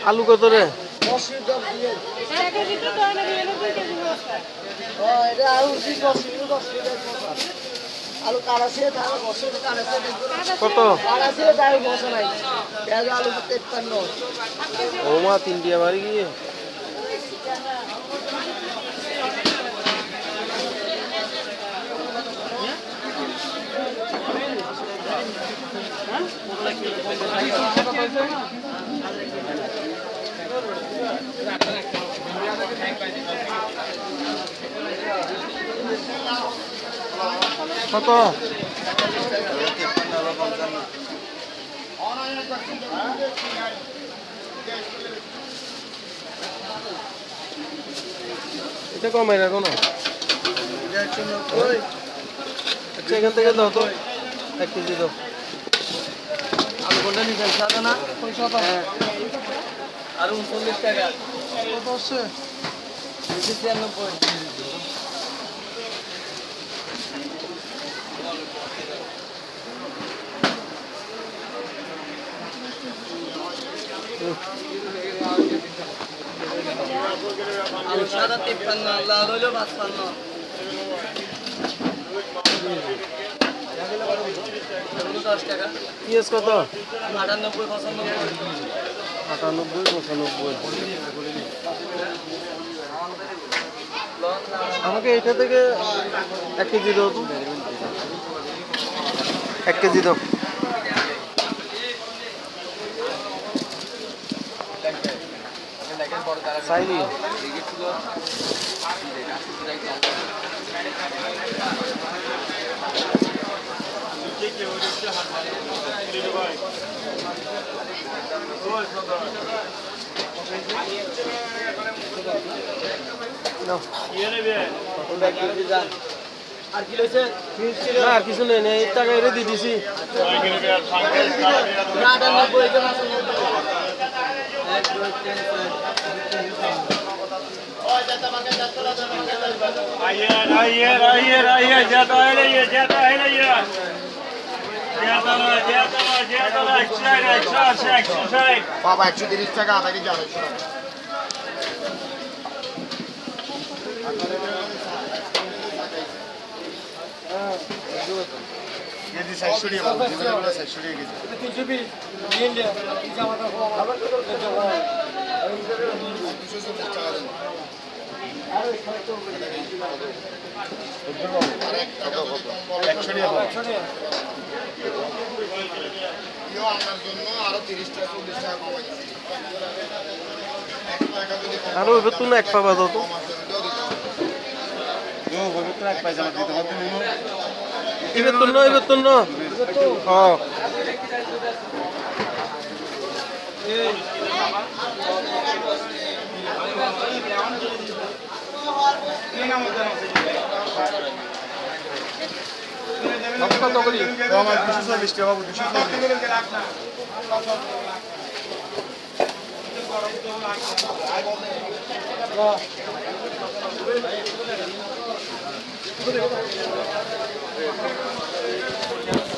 আলু কত রে? আলু কারাছে কত? আলু 53 ও মা 3 টিয়া বাড়ি গিয়ে কত? এটা কমে রাখো না। আচ্ছা এখান থেকে দাও তো 1 কেজি দাও। আলু কোনটা নিছেন সাদা না কোন সাদা আর 39 টাকা কত আছে 293 আলু সাদা 53 লাল হলো 55 10 টাকা পিঁয়াজ কত? 98 95 98 95। আমাকে এটা থেকে 1 কেজি দাও তো। 1 কেজি দাও। সাইলি আর কি লইছে না আর কিছু নেই এই টাকা এরে দিয়ে দিছি। 98 কে মাছ 1 2 3 आइए जाता है ये বাবা 130 টাকা আধা কেজি আড়াইশো টাকা কেজি 400 টাকা বাবু জীবনগুলো 400 টাকা কেজি 320 নিয়ে নে এই জামাটা আবার কত আরো এবার তুমি এক পাবা দাও তো। এবার তো না হ্যাঁ কত করি? আমার 240 টাকা বাবু 240